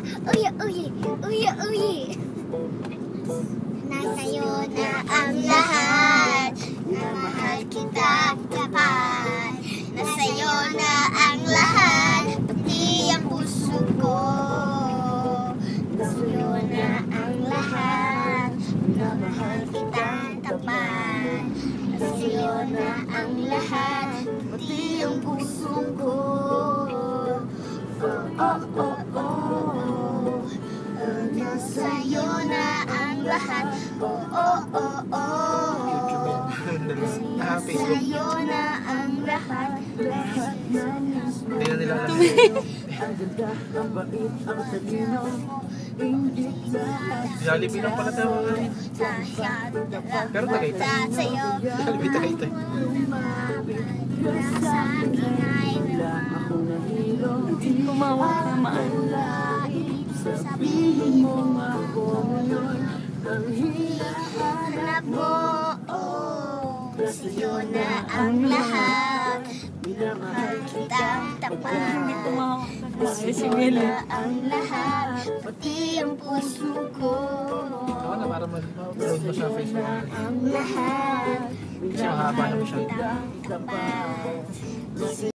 uye, uye, uye, uye. Nasa'yo na ang lahat, na mahal kitang tapat. Nasa'yo na ang lahat, pati ang puso ko. Nasa'yo na ang lahat, na mahal kitang tapat. Nasa'yo na ang lahat, pati ang puso ko. Oh, oh, oh, oh. Nasa'yo na ang lahat. Oh, oh, oh, oh. Nasa'yo na ang lahat. Hindi na nila alam. Jollibee lang pala tayo. Pero Tagaytay. Jollibee Tagaytay. Sa akin ay Hindi ko mawakamaan. sabihin mo ako ngayon ang hinahanap mo. Oh, sa'yo na ang lahat, minamahal kitang tapat. Hindi ko mawakamaan. Sa'yo na ang lahat, pati ang puso ko. Ako na para mag-upload mo sa Facebook. Ang lahat, Kasi mahaba naman siya. tapat.